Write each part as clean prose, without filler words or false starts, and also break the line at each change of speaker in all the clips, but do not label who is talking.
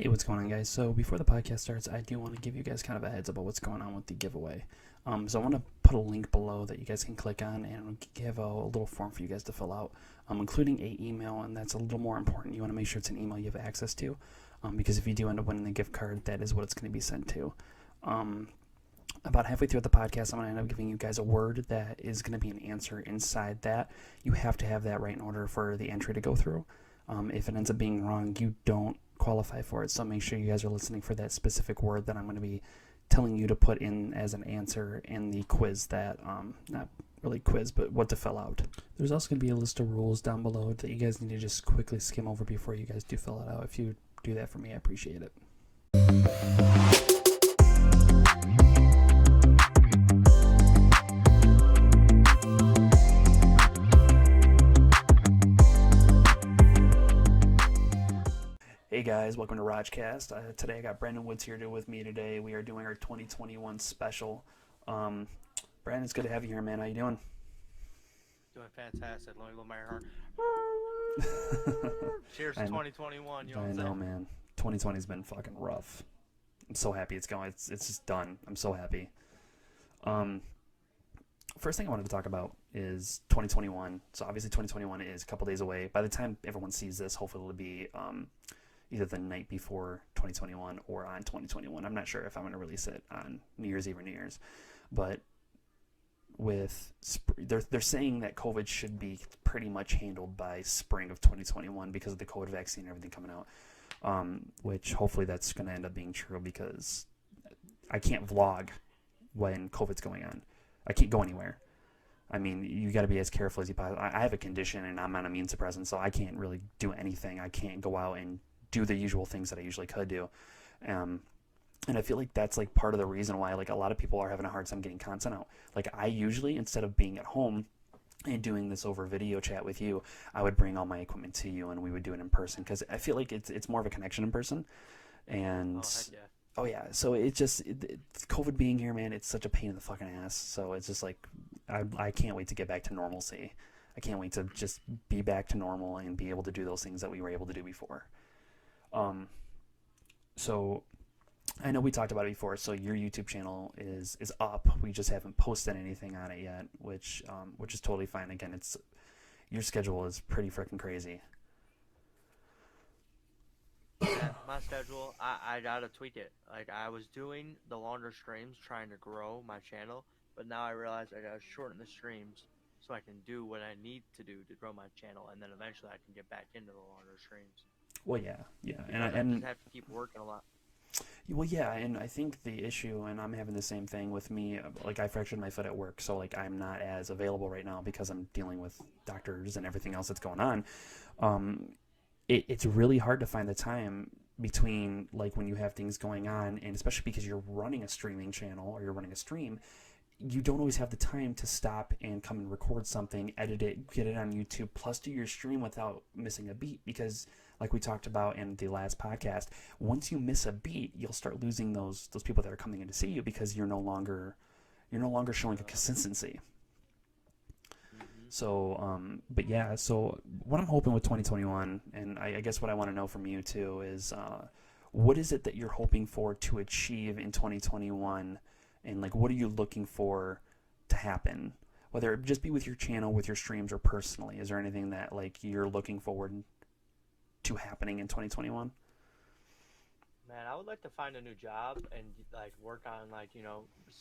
Hey, what's going on, guys? So before the podcast starts, I do want to give you guys kind of a heads up about what's going on with the giveaway. So I want to put a link below that you guys can click on and give a little form for you guys to fill out, including a email, and that's a little more important. You want to make sure it's an email you have access to, because if you do end up winning the gift card, that is what it's going to be sent to. About halfway through the podcast, I'm going to end up giving you guys a word that is going to be an answer inside that. You have to have that right in order for the entry to go through. If it ends up being wrong, you don't qualify for it. So make sure you guys are listening for that specific word that I'm going to be telling you to put in as an answer in the quiz that, not really quiz, but what to fill out. There's also going to be a list of rules down below that you guys need to just quickly skim over before you guys do fill it out. If you do that for me, I appreciate it. Hey guys, welcome to Rogcast. Today I got Brandon Woods here with me today. We are doing our 2021 special. Brandon, it's good to have you here, man. How you doing?
Doing fantastic. Let me blow my heart. Cheers to 2021. You know what I'm saying?
I know, man. 2020's been fucking rough. I'm so happy it's going. It's just done. I'm so happy. First thing I wanted to talk about is 2021. So obviously 2021 is a couple days away. By the time everyone sees this, hopefully it'll be either the night before 2021 or on 2021. I'm not sure if I'm going to release it on New Year's Eve or New Year's, but they're saying that COVID should be pretty much handled by spring of 2021 because of the COVID vaccine and everything coming out, which hopefully that's going to end up being true because I can't vlog when COVID's going on. I can't go anywhere. I mean, you got to be as careful as you possibly. I have a condition and I'm on immune suppressant, so I can't really do anything. I can't go out and do the usual things that I usually could do. And I feel like that's like part of the reason why like a lot of people are having a hard time getting content out. Like I usually, instead of being at home and doing this over video chat with you, I would bring all my equipment to you and we would do it in person because I feel like it's more of a connection in person. And oh yeah, so it's COVID being here, man, it's such a pain in the fucking ass. So it's just like I can't wait to get back to normalcy. I can't wait to just be back to normal and be able to do those things that we were able to do before. So I know we talked about it before. So your YouTube channel is up. We just haven't posted anything on it yet, which is totally fine. Again, your schedule is pretty freaking crazy.
Yeah, my schedule, I gotta tweak it. Like I was doing the longer streams trying to grow my channel, but now I realize I gotta shorten the streams so I can do what I need to do to grow my channel, and then eventually I can get back into the longer streams.
Well, yeah, and I
just have to keep working a lot.
Well, yeah, and I think the issue, and I'm having the same thing with me, like I fractured my foot at work, so like I'm not as available right now because I'm dealing with doctors and everything else that's going on. It's really hard to find the time between like when you have things going on, and especially because you're running a streaming channel or you're running a stream, you don't always have the time to stop and come and record something, edit it, get it on YouTube, plus do your stream without missing a beat. Because like we talked about in the last podcast, once you miss a beat, you'll start losing those people that are coming in to see you because you're no longer showing a consistency. So, but yeah, so what I'm hoping with 2021, and I guess what I want to know from you too is, what is it that you're hoping for to achieve in 2021? And like, what are you looking for to happen? Whether it just be with your channel, with your streams, or personally, is there anything that like you're looking forward to happening in 2021?
Man, I would like to find a new job and like work on like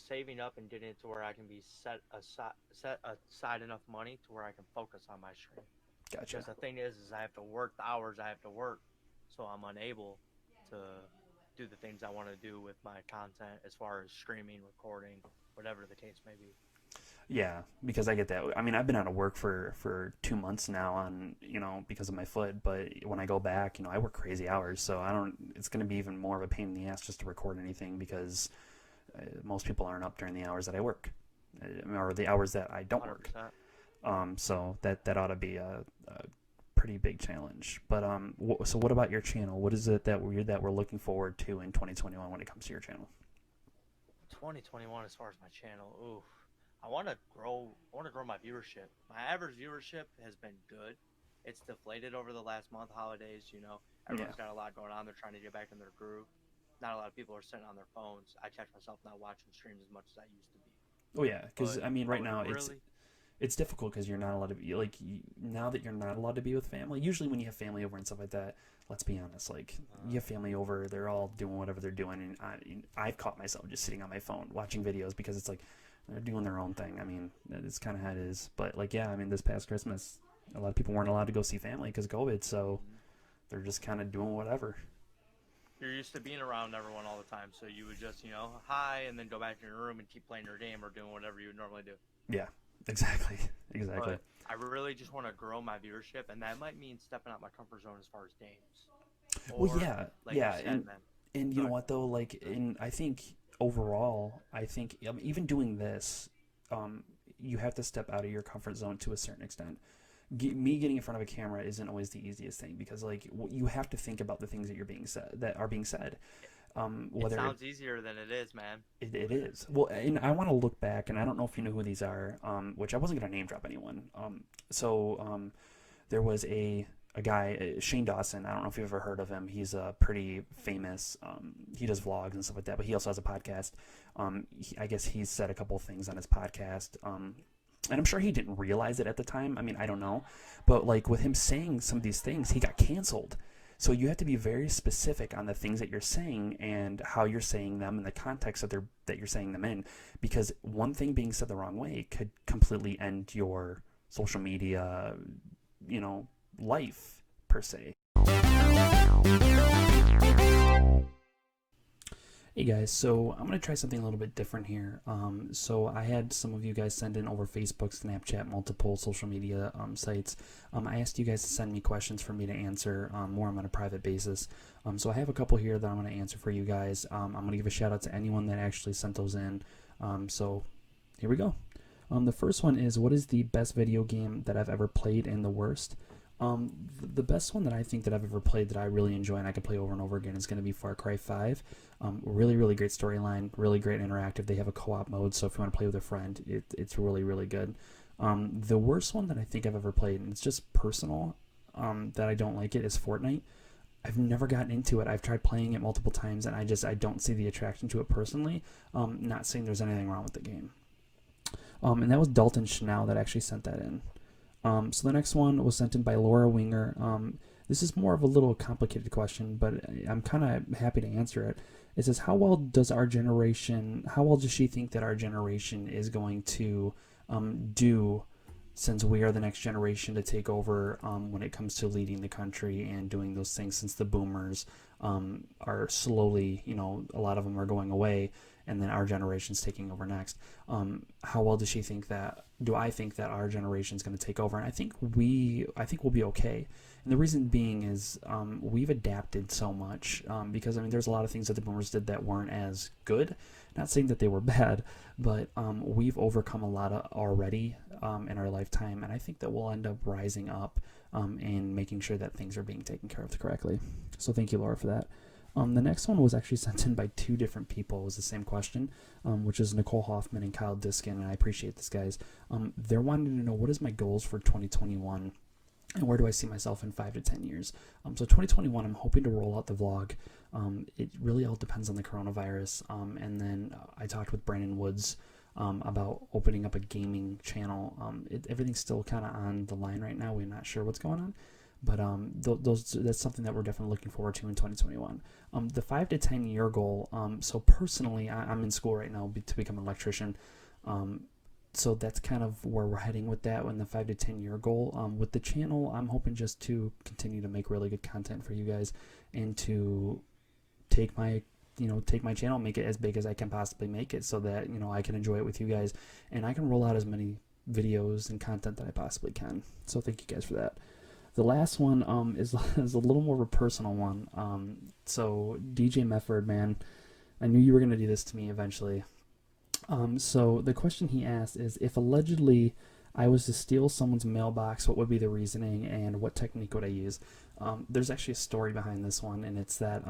saving up and getting it to where I can be set aside enough money to where I can focus on my stream.
Gotcha.
Because the thing is I have to work the hours I have to work, so I'm unable to do the things I want to do with my content as far as streaming, recording, whatever the case may be.
Yeah, because I get that. I mean, I've been out of work for 2 months now on, because of my foot, but when I go back, I work crazy hours, so it's going to be even more of a pain in the ass just to record anything because most people aren't up during the hours that I work, or the hours that I don't work.
100%.
So that ought to be a pretty big challenge. But so what about your channel? What is it that we're looking forward to in 2021 when it comes to your channel?
2021 as far as my channel, ooh. I want to grow my viewership. My average viewership has been good. It's deflated over the last month, holidays, Everyone's got a lot going on. They're trying to get back in their groove. Not a lot of people are sitting on their phones. I catch myself not watching streams as much as I used to be.
Oh yeah, because I mean, right now
really,
it's difficult because you're not allowed to be like now that you're not allowed to be with family. Usually, when you have family over and stuff like that, let's be honest, like you have family over, they're all doing whatever they're doing, and I've caught myself just sitting on my phone watching videos because it's like they're doing their own thing. I mean, it's kind of how it is. But like, yeah, I mean, this past Christmas, a lot of people weren't allowed to go see family because of COVID, so they're just kind of doing whatever.
You're used to being around everyone all the time, so you would just, hi, and then go back to your room and keep playing your game or doing whatever you would normally do.
Yeah, exactly.
But I really just want to grow my viewership, and that might mean stepping out my comfort zone as far as games.
Well, yeah, and you know what though, like, I think overall, even doing this, you have to step out of your comfort zone to a certain extent. Me getting in front of a camera isn't always the easiest thing because like you have to think about the things that are being said.
It sounds easier than it is, man.
It is. Well, and I want to look back, and I don't know if you know who these are, which I wasn't gonna name drop anyone. There was a guy, Shane Dawson. I don't know if you've ever heard of him. He's pretty famous. He does vlogs and stuff like that, but he also has a podcast. I guess he's said a couple of things on his podcast. And I'm sure he didn't realize it at the time. I mean, I don't know. But like with him saying some of these things, he got canceled. So you have to be very specific on the things that you're saying and how you're saying them and the context that you're saying them in. Because one thing being said the wrong way could completely end your social media, life per se. Hey guys, so I'm going to try something a little bit different here. So I had some of you guys send in over Facebook, Snapchat, multiple social media sites. I asked you guys to send me questions for me to answer more on a private basis. So I have a couple here that I'm going to answer for you guys. I'm going to give a shout out to anyone that actually sent those in. So here we go. The first one is, what is the best video game that I've ever played and the worst? The best one that I think that I've ever played that I really enjoy and I can play over and over again is going to be Far Cry 5. Really, really great storyline, really great interactive. They have a co-op mode, so if you want to play with a friend, it's really, really good. The worst one that I think I've ever played, and it's just personal, that I don't like it, is Fortnite. I've never gotten into it. I've tried playing it multiple times, and I don't see the attraction to it personally. Not saying there's anything wrong with the game. And that was Dalton Schnell that actually sent that in. So the next one was sent in by Laura Winger. This is more of a little complicated question, but I'm kind of happy to answer it. It says, how well does she think that our generation is going to do, since we are the next generation to take over when it comes to leading the country and doing those things, since the boomers are slowly, a lot of them are going away, and then our generation's taking over next. How well does she think that? Do I think that our generation's going to take over? And I think we'll be okay. And the reason being is we've adapted so much because there's a lot of things that the boomers did that weren't as good. Not saying that they were bad, but we've overcome a lot already in our lifetime, and I think that we'll end up rising up and making sure that things are being taken care of correctly. So thank you, Laura, for that. The next one was actually sent in by two different people. It was the same question, which is Nicole Hoffman and Kyle Diskin, and I appreciate this, guys. They're wanting to know, what is my goals for 2021, and where do I see myself in 5 to 10 years? So 2021, I'm hoping to roll out the vlog. It really all depends on the coronavirus, and then I talked with Brandon Woods about opening up a gaming channel. Everything's still kind of on the line right now. We're not sure what's going on. But that's something that we're definitely looking forward to in 2021. The 5 to 10 year goal. So personally, I'm in school right now to become an electrician. So that's kind of where we're heading with that. In the 5 to 10 year goal. With the channel, I'm hoping just to continue to make really good content for you guys, and to take my channel, make it as big as I can possibly make it, so that I can enjoy it with you guys, and I can roll out as many videos and content that I possibly can. So thank you guys for that. The last one is a little more of a personal one. So DJ Mefford, man, I knew you were going to do this to me eventually. So the question he asked is, if allegedly I was to steal someone's mailbox, what would be the reasoning and what technique would I use? There's actually a story behind this one, and it's that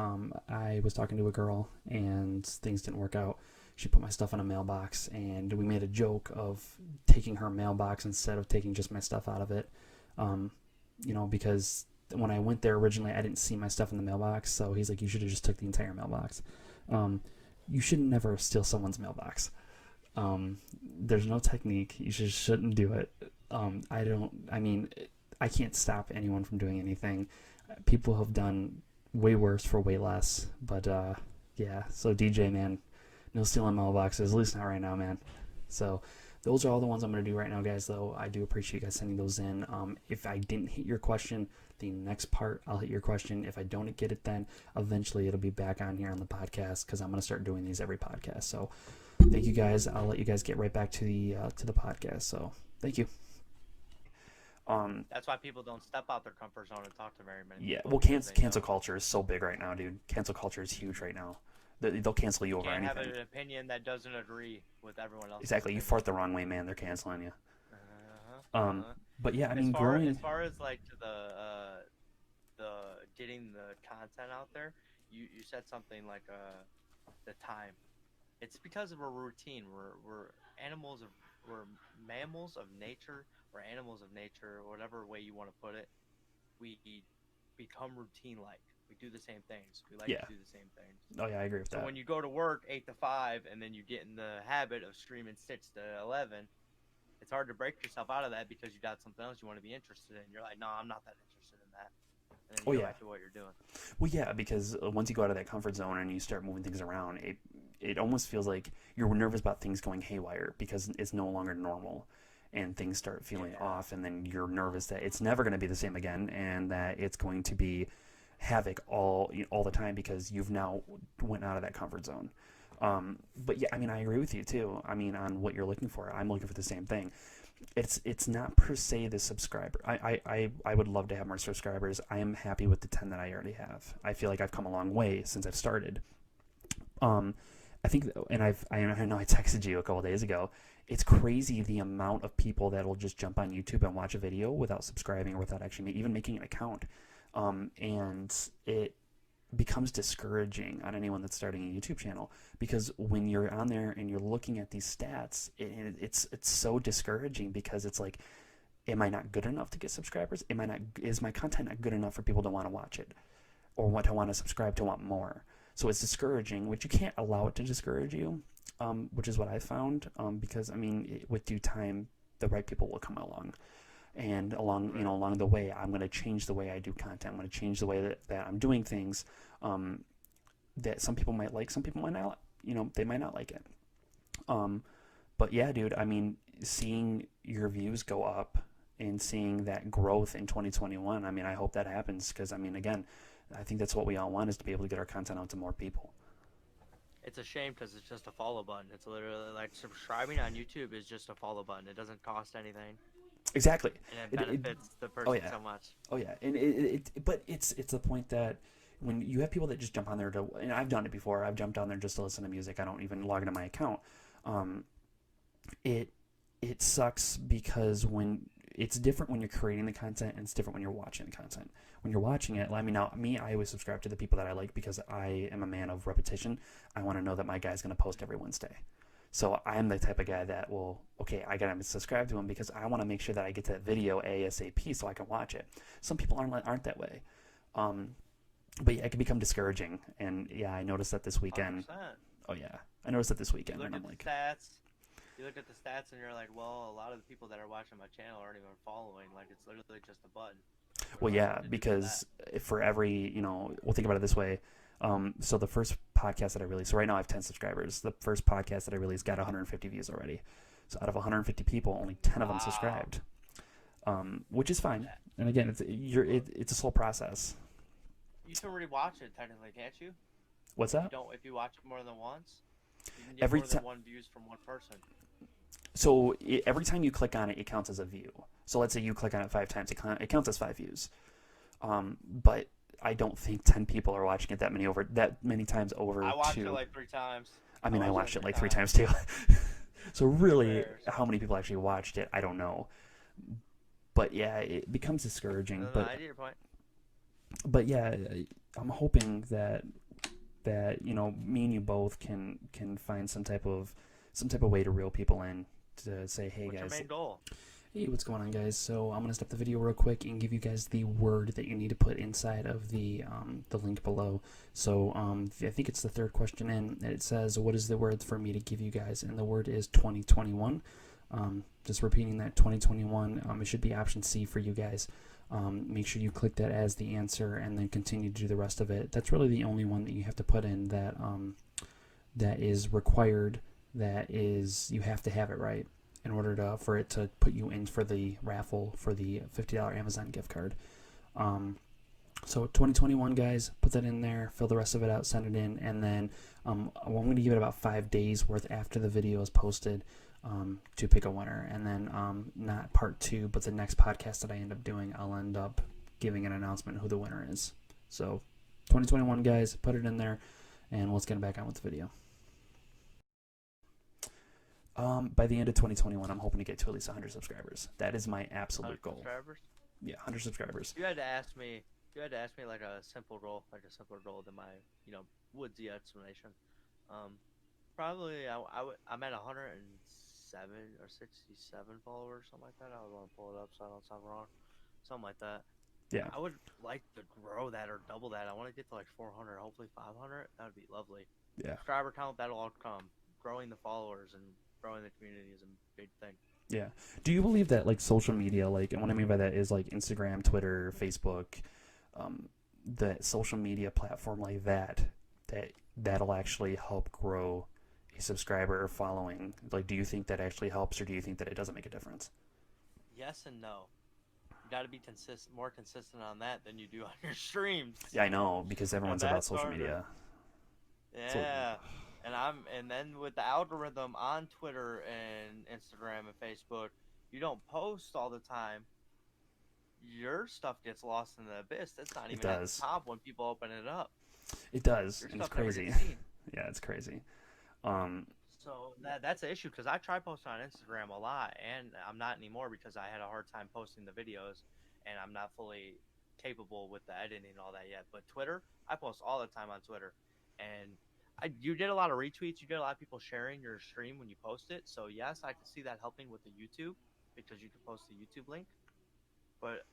I was talking to a girl and things didn't work out. She put my stuff in a mailbox, and we made a joke of taking her mailbox instead of taking just my stuff out of it. Because when I went there originally, I didn't see my stuff in the mailbox, so he's like, you should have just took the entire mailbox. You should never steal someone's mailbox. There's no technique. You just shouldn't do it. I can't stop anyone from doing anything. People have done way worse for way less, but yeah. So DJ, man, no stealing mailboxes, at least not right now, man. So those are all the ones I'm going to do right now, guys, though. I do appreciate you guys sending those in. If I didn't hit your question, the next part, I'll hit your question. If I don't get it, then eventually it'll be back on here on the podcast, because I'm going to start doing these every podcast. So thank you, guys. I'll let you guys get right back to the podcast. So thank you.
That's why people don't step out their comfort zone and talk to very many
Yeah,
people.
well, cancel culture is so big right now, dude. Cancel culture is huge right now. They'll cancel you over
can't
anything.
have an opinion that doesn't agree with everyone else.
Exactly. You fart the wrong way, man, they're canceling you. But yeah, I mean,
as far as like the getting the content out there, you said something like the time. It's because of a routine. We're mammals of nature, or animals of nature, whatever way you want to put it. We become routine-like. We do the same things. We like to do the same things.
Oh yeah, I agree with that.
So when you go to work 8 to 5, and then you get in the habit of streaming 6 to 11, it's hard to break yourself out of that, because you got something else you want to be interested in. You're like, no, I'm not that interested in that. And then you go back to what you're doing.
Well, yeah, because once you go out of that comfort zone and you start moving things around, it almost feels like you're nervous about things going haywire, because it's no longer normal, and things start feeling off, and then you're nervous that it's never going to be the same again, and that it's going to be havoc all the time, because you've now went out of that comfort zone. But yeah, I mean, I agree with you too. I mean, on what you're looking for, I'm looking for the same thing. It's not per se the subscriber. I would love to have more subscribers. I am happy with the 10 that I already have. I feel like I've come a long way since I've started. I think, and I know I texted you a couple days ago. It's crazy the amount of people that will just jump on YouTube and watch a video without subscribing, or without actually even making an account. And it becomes discouraging on anyone that's starting a YouTube channel, because when you're on there and you're looking at these stats, it's so discouraging, because it's like, am I not good enough to get subscribers? Is my content not good enough for people to want to watch it, or want to subscribe, to want more? So it's discouraging, which you can't allow it to discourage you, which is what I found, because I mean, with due time, the right people will come along. And along the way, I'm going to change the way I do content. I'm going to change the way that I'm doing things, that some people might like, some people might not. They might not like it. But yeah, dude, I mean, seeing your views go up and seeing that growth in 2021, I mean, I hope that happens, because I mean, again, I think that's what we all want, is to be able to get our content out to more people.
It's a shame, because it's just a follow button. It's literally like subscribing on YouTube is just a follow button. It doesn't cost anything.
Exactly.
And it benefits the person so much.
Oh yeah, and but it's the point that when you have people that just jump on there and I've done it before. I've jumped on there just to listen to music. I don't even log into my account. It sucks, because when it's different when you're creating the content, and it's different when you're watching the content. When you're watching it, I mean, now I always subscribe to the people that I like, because I am a man of repetition. I want to know that my guy's going to post every Wednesday. So I'm the type of guy that I gotta subscribe to him, because I want to make sure that I get to that video ASAP so I can watch it. Some people aren't that way. But yeah, it can become discouraging. And yeah, I noticed that this weekend.
100%.
Oh yeah, I noticed that this weekend.
You look
and
at
I'm like,
stats. You look at the stats, and you're like, well, a lot of the people that are watching my channel aren't even following. Like, it's literally just a button.
well, yeah, because for every, we'll think about it this way. So the first podcast that I released, so right now I have 10 subscribers. The first podcast that I released got 150 views already. So out of 150 people, only 10 of them subscribed, which is fine. And again, it's a slow process.
You can rewatch it technically, can't you?
What's that?
If you watch it more than once, you can get
Every
more than one views from one person.
So every time you click on it, it counts as a view. So let's say you click on it 5 times, it counts as 5 views. But I don't think 10 people are watching it that many times over.
I watched it like 3 times.
I mean, I watched it like 3 times too. So really, how many people actually watched it, I don't know. But yeah, it becomes discouraging.
No, I get your point.
But yeah, I'm hoping that me and you both can find some type of way to reel people in, to say, hey,
What's
guys.
your main goal?
Hey, what's going on, guys? So I'm gonna stop the video real quick and give you guys the word that you need to put inside of the link below. So I think it's the third question in, and it says, "What is the word for me to give you guys?" And the word is 2021. Just repeating that, 2021. It should be option C for you guys. Make sure you click that as the answer, and then continue to do the rest of it. That's really the only one that you have to put in that is required. That is, you have to have it right in order for it to put you in for the raffle for the $50 Amazon gift card. So 2021, guys, put that in there, fill the rest of it out, send it in, and then I'm going to give it about 5 days worth after the video is posted to pick a winner. And then not part 2, but the next podcast that I end up doing, I'll end up giving an announcement who the winner is. So 2021, guys, put it in there, and let's get back on with the video. By the end of 2021, I'm hoping to get to at least 100 subscribers. That is my absolute goal.
Subscribers?
Yeah, 100 subscribers.
You had to ask me like a simpler goal than my, woodsy explanation. Probably I'm at 107 or 67 followers, something like that. I would want to pull it up so I don't sound wrong. Something like that.
Yeah.
I would like to grow that or double that. I want to get to like 400, hopefully 500. That would be lovely.
Yeah.
Subscriber count, that'll all come. Growing the followers and growing the community is a big thing.
Yeah. Do you believe that like social media, like, and what I mean by that is like Instagram, Twitter, Facebook, the social media platform like that'll actually help grow a subscriber or following? Like, do you think that actually helps, or do you think that it doesn't make a difference?
Yes and no. You got to be more consistent on that than you do on your streams.
Yeah, I know, because everyone's about social media.
Yeah. And then with the algorithm on Twitter and Instagram and Facebook, you don't post all the time. Your stuff gets lost in the abyss. That's not even at the top when people open it up.
It does, and it's crazy. Yeah, it's crazy.
So that's an issue, because I try posting on Instagram a lot, and I'm not anymore because I had a hard time posting the videos, and I'm not fully capable with the editing and all that yet. But Twitter, I post all the time on Twitter, and you did a lot of retweets. You did a lot of people sharing your stream when you post it. So yes, I can see that helping with the YouTube, because you can post the YouTube link. But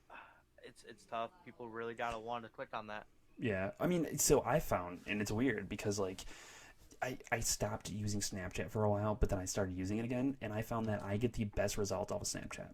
it's tough. People really gotta want to click on that.
Yeah, I mean, so I found, and it's weird because like I stopped using Snapchat for a while, but then I started using it again, and I found that I get the best result off of Snapchat.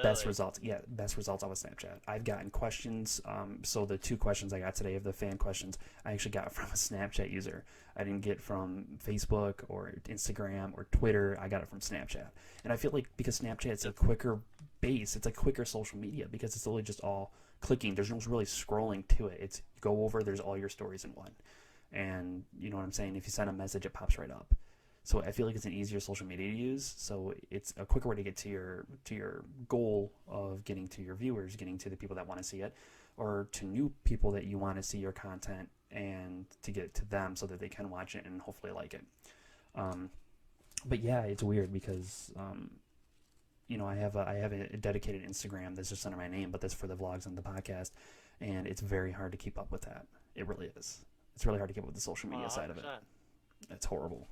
Best results, yeah, best results off of Snapchat. I've gotten questions. So the 2 questions I got today of the fan questions, I actually got from a Snapchat user. I didn't get from Facebook or Instagram or Twitter. I got it from Snapchat, and I feel like because Snapchat, it's a quicker base. It's a quicker social media because it's really just all clicking. There's no really scrolling to it. It's you go over. There's all your stories in one, and you know what I'm saying. If you send a message, it pops right up. So I feel like it's an easier social media to use. So it's a quicker way to get to your goal of getting to your viewers, getting to the people that want to see it, or to new people that you want to see your content, and to get to them so that they can watch it and hopefully like it. But yeah, it's weird because I have a dedicated Instagram that's just under my name, but that's for the vlogs and the podcast, and it's very hard to keep up with that. It really is. It's really hard to keep up with the social media
100%.
side of it. It's horrible.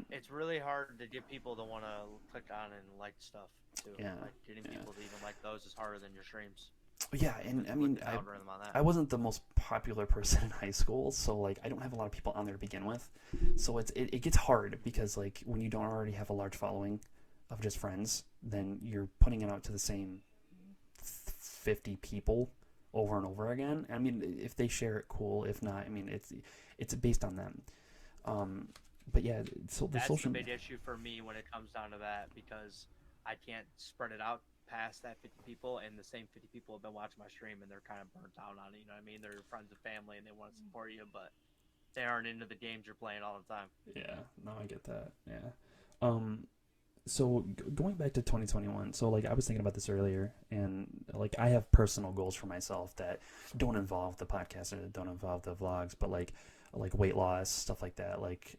It's really hard to get people to want to click on and like stuff too.
Yeah,
like getting people to even like those is harder than your streams.
Yeah, and I mean, I wasn't the most popular person in high school, so like I don't have a lot of people on there to begin with. So it gets hard because like when you don't already have a large following of just friends, then you're putting it out to the same 50 people over and over again. I mean, if they share it, cool. If not, I mean, it's based on them. But yeah, so
that's the big issue for me when it comes down to that, because I can't spread it out past that 50 people, and the same 50 people have been watching my stream and they're kind of burnt out on it. You know what I mean? They're friends and family and they want to support you, but they aren't into the games you're playing all the time.
Yeah, no, I get that. Yeah. So going back to 2021, so like I was thinking about this earlier, and like I have personal goals for myself that don't involve the podcast or don't involve the vlogs, but like weight loss, stuff like that. Like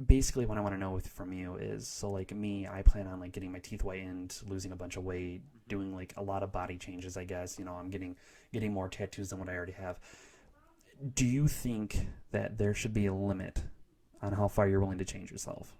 basically what I want to know from you is, so like me, I plan on like getting my teeth whitened, losing a bunch of weight, doing like a lot of body changes, I guess. You know, I'm getting more tattoos than what I already have. Do you think that there should be a limit on how far you're willing to change yourself?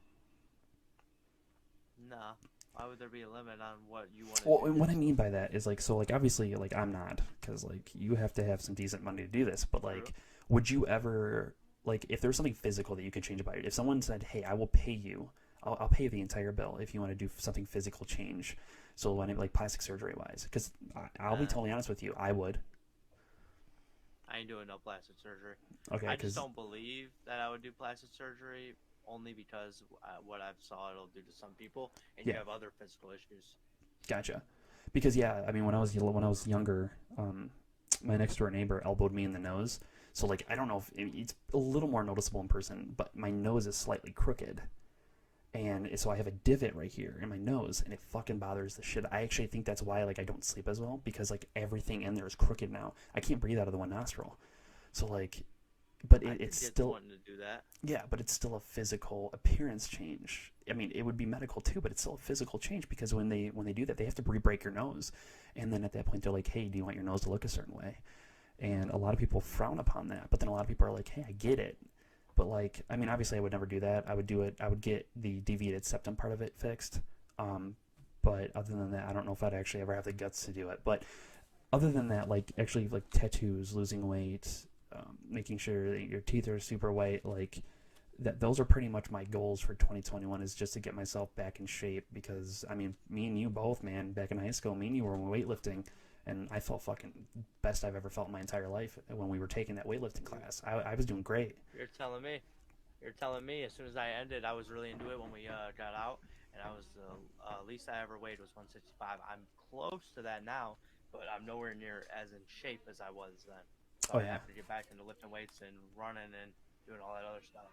Nah. Why would there be a limit on what you want to
Well,
do?
and what I mean by that is like, so like obviously like I'm not, because like you have to have some decent money to do this. But like,
True.
would you ever like if there's something physical that you could change about it? If someone said, "Hey, I will pay you, I'll pay you the entire bill if you want to do something physical change." So when it, like plastic surgery wise, because I'll be totally honest with you, I would.
I ain't doing no plastic surgery.
Okay,
I just
because
don't believe that I would do plastic surgery only because what I've saw it'll do to some people, and you
yeah,
have other physical issues.
gotcha. Because yeah, I mean when I was younger, my next door neighbor elbowed me in the nose. So like I don't know if it's a little more noticeable in person, but my nose is slightly crooked, and so I have a divot right here in my nose, and it fucking bothers the shit. I actually think that's why like I don't sleep as well, because like everything in there is crooked now. I can't breathe out of the one nostril. So like, but it's still
Wanting to do that.
yeah, but it's still a physical appearance change. I mean, it would be medical too, but it's still a physical change because when they do that, they have to re-break your nose, and then at that point they're like, hey, do you want your nose to look a certain way? And a lot of people frown upon that, but then a lot of people are like, hey, I get it. But like, I mean, obviously I would never do that. I would do it. I would get the deviated septum part of it fixed. But other than that, I don't know if I'd actually ever have the guts to do it. But other than that, like actually like tattoos, losing weight, making sure that your teeth are super white, like that, those are pretty much my goals for 2021 is just to get myself back in shape because, I mean, me and you both, man, back in high school, me and you were weightlifting and I felt fucking best I've ever felt in my entire life when we were taking that weightlifting class. I was doing great.
You're telling me. You're telling me. As soon as I ended, I was really into it when we got out, and I was least I ever weighed was 165. I'm close to that now, but I'm nowhere near as in shape as I was then. So
Oh
I
yeah.
have to get back into lifting weights and running and doing all that other stuff.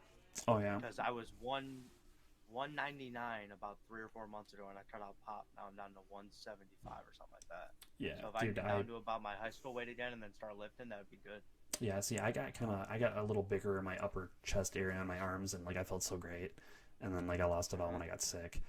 Oh yeah.
Because I was 199 about 3 or 4 months ago, and I cut out pop. Now I'm down to 175 or something like that.
Yeah,
So if I
dude,
can get down to about my high school weight again and then start lifting, that would be good.
yeah, see, I got a little bigger in my upper chest area on my arms, and like I felt so great, and then like I lost it all when I got sick.